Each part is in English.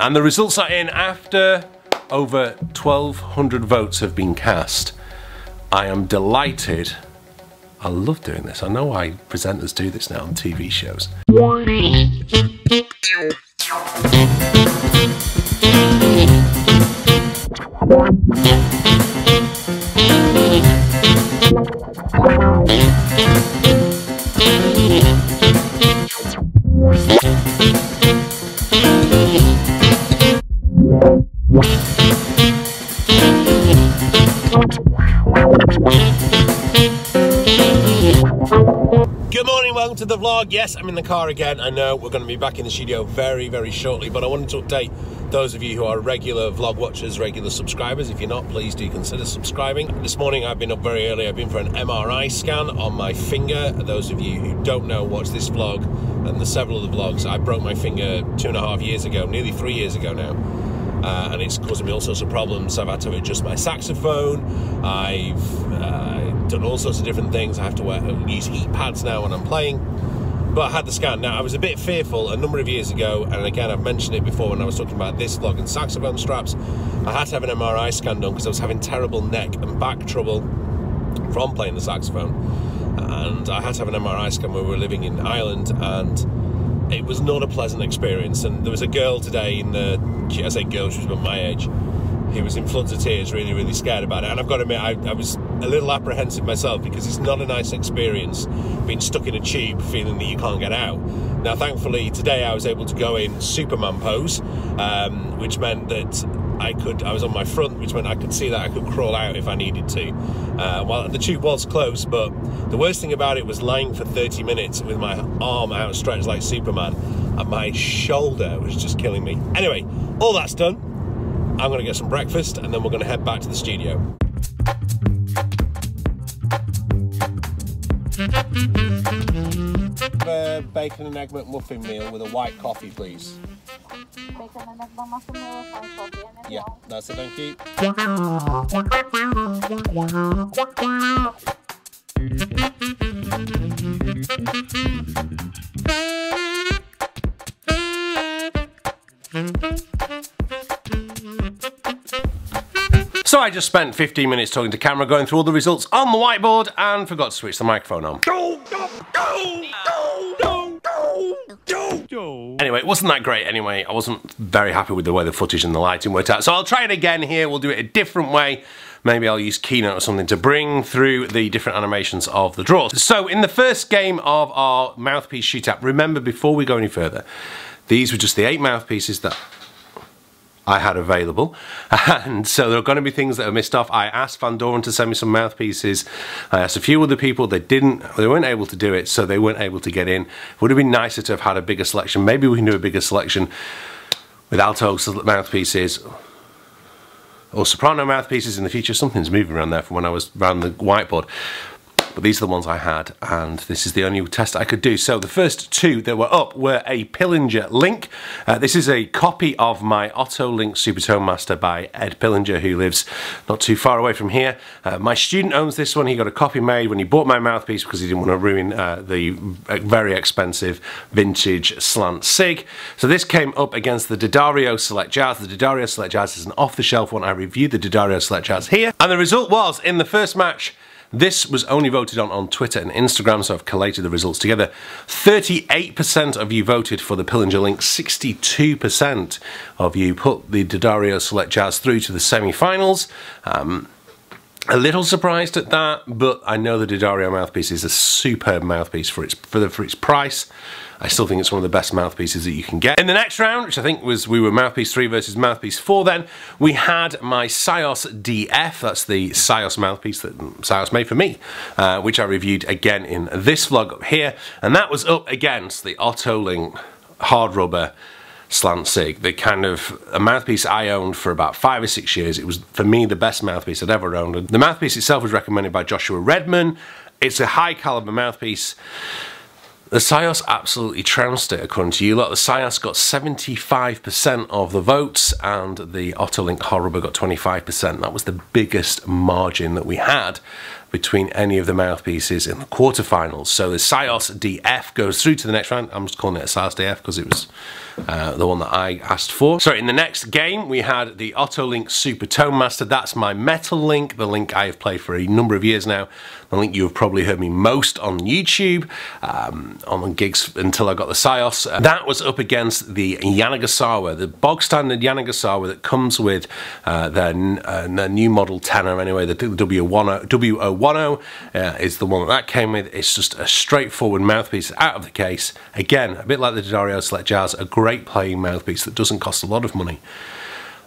And the results are in after over 1,200 votes have been cast. I am delighted. I love doing this. I know why presenters do this now on TV shows. Good morning, welcome to the vlog. Yes, I'm in the car again. I know we're going to be back in the studio very, very shortly, but I wanted to update those of you who are regular vlog watchers, regular subscribers. If you're not, please do consider subscribing. This morning I've been up very early. I've been for an MRI scan on my finger. Those of you who don't know, watch this vlog and the several of the vlogs. I broke my finger 2.5 years ago, nearly 3 years ago now. And it's causing me all sorts of problems. I've had to adjust my saxophone. I've done all sorts of different things. I have to use heat pads now when I'm playing. But I had the scan. Now, I was a bit fearful a number of years ago, and again, I've mentioned it before when I was talking about this vlog and saxophone straps. I had to have an MRI scan done because I was having terrible neck and back trouble from playing the saxophone. And I had to have an MRI scan when we were living in Ireland, and it was not a pleasant experience. And there was a girl today in the, I say girl, she was about my age, who was in floods of tears, really, really scared about it. And I've got to admit, I was a little apprehensive myself because it's not a nice experience being stuck in a tube feeling that you can't get out. Now, thankfully, today I was able to go in Superman pose, which meant that I was on my front, which meant I could see that I could crawl out if I needed to. Well, the tube was closed, but the worst thing about it was lying for 30 minutes with my arm outstretched like Superman, and my shoulder was just killing me. Anyway, all that's done. I'm going to get some breakfast, and then we're going to head back to the studio. Bacon and egg McMuffin meal with a white coffee, please. Bacon and egg McMuffin meal with white coffee. Yeah, that's it, thank you. So I just spent 15 minutes talking to camera, going through all the results on the whiteboard, and forgot to switch the microphone on. Anyway, it wasn't that great anyway. I wasn't very happy with the way the footage and the lighting worked out. So I'll try it again here. We'll do it a different way. Maybe I'll use Keynote or something to bring through the different animations of the draws. So in the first game of our Mouthpiece Shootout, remember, before we go any further, these were just the 8 mouthpieces that I had available, and so there are going to be things that are missed off. I asked Van Doren to send me some mouthpieces. I asked a few other people. They weren't able to do it, so they weren't able to get in. It would have been nicer to have had a bigger selection. Maybe we can do a bigger selection with alto mouthpieces or soprano mouthpieces in the future. Something's moving around there from when I was around the whiteboard. But these are the ones I had, and this is the only test I could do. So the first 2 that were up were a Pillinger Link. This is a copy of my Otto Link Supertone Master by Ed Pillinger, who lives not too far away from here. My student owns this one. He got a copy made when he bought my mouthpiece because he didn't want to ruin the very expensive vintage slant sig. So this came up against the D'Addario Select Jazz. The D'Addario Select Jazz is an off-the-shelf one. I reviewed the D'Addario Select Jazz here, and the result was, in the first match, this was only voted on Twitter and Instagram, so I've collated the results together. 38% of you voted for the Pillinger Link, 62% of you put the D'Addario Select Jazz through to the semi-finals. A little surprised at that, but I know the D'Addario mouthpiece is a superb mouthpiece for its price. I still think it's one of the best mouthpieces that you can get. In the next round, which I think was, we were Mouthpiece 3 versus Mouthpiece 4 then, we had my Sios DF, that's the Sios mouthpiece that Sios made for me, which I reviewed again in this vlog up here, and that was up against the Otto Link hard rubber slant sig, the kind of a mouthpiece I owned for about 5 or 6 years. It was, for me, the best mouthpiece I'd ever owned. The mouthpiece itself was recommended by Joshua Redman. It's a high caliber mouthpiece. The Sios absolutely trounced it, according to you lot. The Sios got 75% of the votes, and the Otto Link hard rubber got 25%. That was the biggest margin that we had between any of the mouthpieces in the quarterfinals. So the Sios DF goes through to the next round. I'm just calling it a Sios DF because it was the one that I asked for. So in the next game, we had the Otolink Super Tone Master. That's my metal link, the link I have played for a number of years now. The link you have probably heard me most on YouTube, on gigs until I got the Sios. That was up against the Yanagasawa, the bog standard Yanagasawa that comes with their new model tenor anyway, the W010 is the one that came with. It's just a straightforward mouthpiece out of the case. Again, a bit like the D'Addario Select Jazz, a great playing mouthpiece that doesn't cost a lot of money.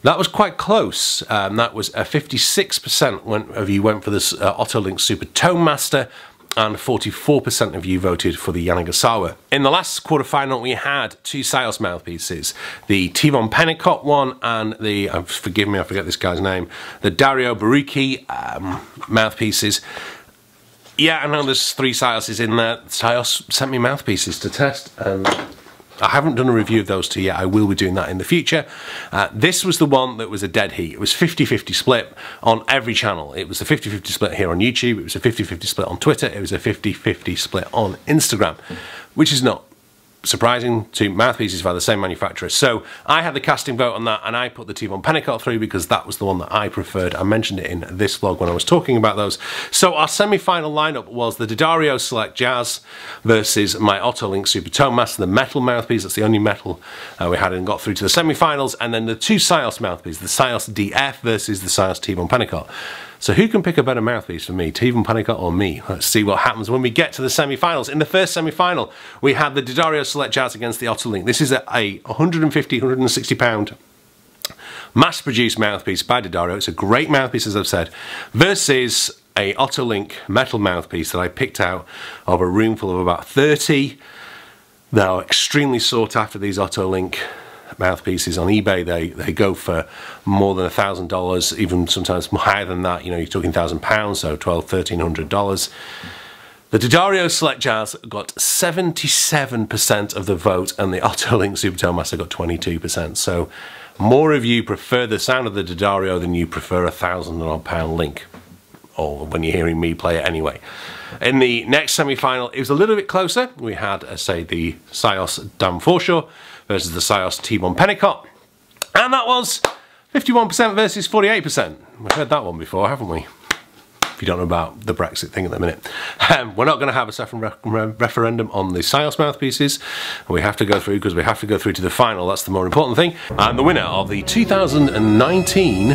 That was quite close. That was a 56% of you went for this Otolink Super Tone Master, and 44% of you voted for the Yanagasawa. In the last quarterfinal, we had two Sios mouthpieces, the T-Von Pennicott one and the, forgive me, I forget this guy's name, the Dario Barucchi mouthpieces. Yeah, I know there's three Sioses in there. Sios sent me mouthpieces to test, and I haven't done a review of those two yet. I will be doing that in the future. This was the one that was a dead heat. It was 50-50 split on every channel. It was a 50-50 split here on YouTube. It was a 50-50 split on Twitter. It was a 50-50 split on Instagram, which is not surprising. Two mouthpieces by the same manufacturer. So I had the casting vote on that, and I put the T-Von Pennicott through because that was the one that I preferred. I mentioned it in this vlog when I was talking about those. So our semi-final lineup was the D'Addario Select Jazz versus my Otolink Super Tone Master, the metal mouthpiece. That's the only metal we had and got through to the semi-finals. And then the two Sios mouthpieces, the Sios DF versus the Sios T-Von Pennicott. So who can pick a better mouthpiece for me, T-Von Pennicott or me? Let's see what happens when we get to the semi-finals. In the first semi-final, we had the D'Addario Select Jazz against the Otolink. This is a 150, 160 pound mass-produced mouthpiece by D'Addario. It's a great mouthpiece, as I've said, versus a Otolink metal mouthpiece that I picked out of a room full of about 30. They're extremely sought after, these Otolink mouthpieces on eBay. They go for more than $1,000, even sometimes higher than that. You know, you're talking £1,000, so $1,200. The D'Addario Select Jazz got 77% of the vote, and the Otolink Super Tone Master got 22%. So more of you prefer the sound of the D'Addario than you prefer £1,000-odd link, or when you're hearing me play it anyway. In the next semi-final, it was a little bit closer. We had, say, the Sios Dan Forshaw versus the Sios T-Von Pennicott, and that was 51% versus 48%. We've heard that one before, haven't we? If you don't know about the Brexit thing at the minute. We're not going to have a second referendum on the Sios mouthpieces. We have to go through, because we have to go through to the final. That's the more important thing. And the winner of the 2019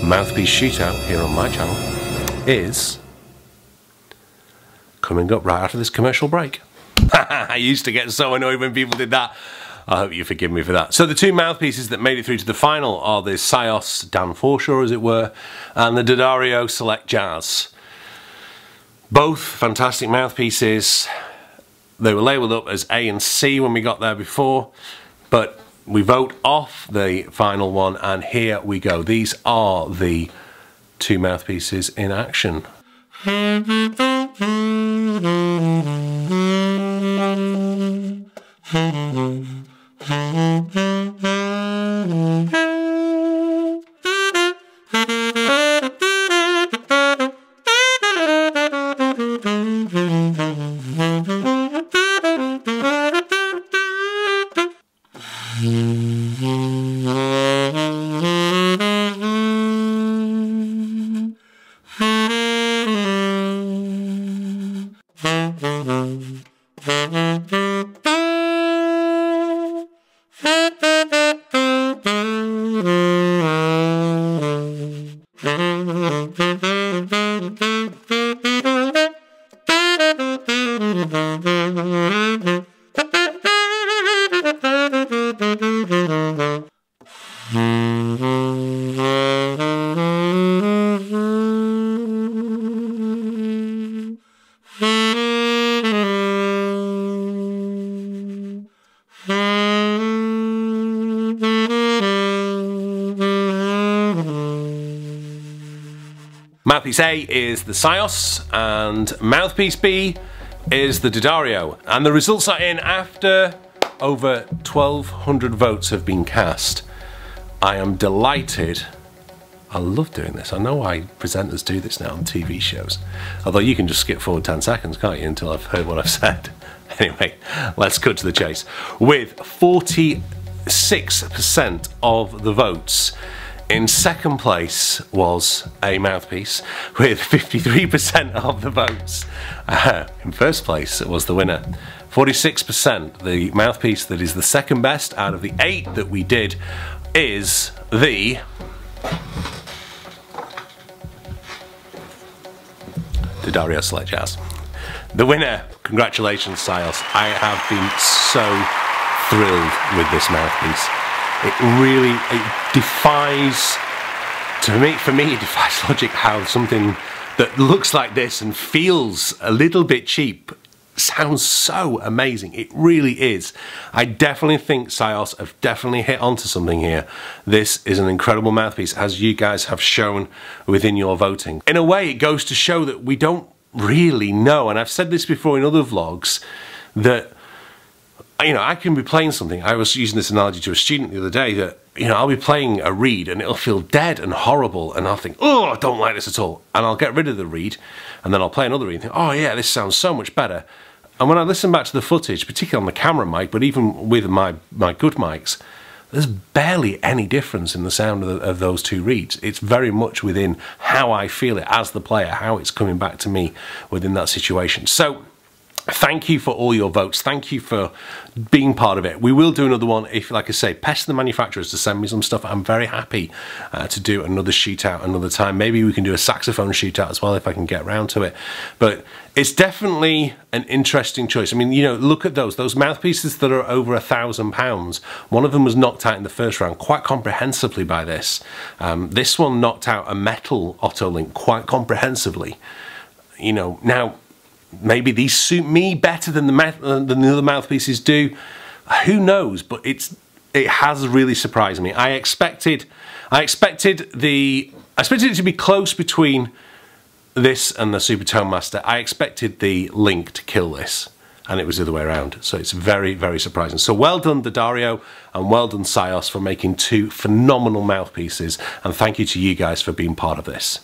Mouthpiece Shootout here on my channel is coming up right after this commercial break. I used to get so annoyed when people did that. I hope you forgive me for that. So the two mouthpieces that made it through to the final are the Sios Dan Forshaw, as it were, and the D'Addario Select Jazz. Both fantastic mouthpieces. They were labelled up as A and C when we got there before, but we vote off the final one, and here we go. These are the two mouthpieces in action. Mouthpiece A is the Sios, and Mouthpiece B is the D'Addario. And the results are in after over 1,200 votes have been cast. I am delighted I love doing this. I know why presenters do this now on TV shows. Although you can just skip forward 10 seconds, can't you, until I've heard what I've said. Anyway, let's cut to the chase. With 46% of the votes, in second place was a Mouthpiece, with 53% of the votes. In first place was the winner. 46%, the Mouthpiece that is the second best out of the 8 that we did, is the D'Addario Select Jazz. The winner, congratulations, Sios. I have been so thrilled with this Mouthpiece. It really, it defies, for me it defies logic how something that looks like this and feels a little bit cheap sounds so amazing. It really is. I definitely think Sios have definitely hit onto something here. This is an incredible Mouthpiece, as you guys have shown within your voting. In a way, it goes to show that we don't really know, and I've said this before in other vlogs, that, you know, I can be playing something. I was using this analogy to a student the other day that, you know, I'll be playing a reed and it'll feel dead and horrible, and I'll think, oh, I don't like this at all, and I'll get rid of the reed, and then I'll play another reed and think, oh yeah, this sounds so much better. And when I listen back to the footage, particularly on the camera mic, but even with my good mics, there's barely any difference in the sound of those two reeds. It's very much within how I feel it as the player, how it's coming back to me within that situation. So thank you for all your votes. Thank you for being part of it. We will do another one if, like I say, pester the manufacturers to send me some stuff. I'm very happy to do another shootout another time. Maybe we can do a saxophone shootout as well if I can get around to it. But it's definitely an interesting choice. I mean, you know, look at those Mouthpieces that are over £1,000. One of them was knocked out in the first round quite comprehensively by this. This one knocked out a metal Otolink quite comprehensively. You know, now, maybe these suit me better than the other Mouthpieces do. Who knows? But it has really surprised me. I expected it to be close between this and the Super Tone Master. I expected the Link to kill this, and it was the other way around. So it's very, very surprising. So well done, D'Addario, and well done, Sios, for making 2 phenomenal Mouthpieces. And thank you to you guys for being part of this.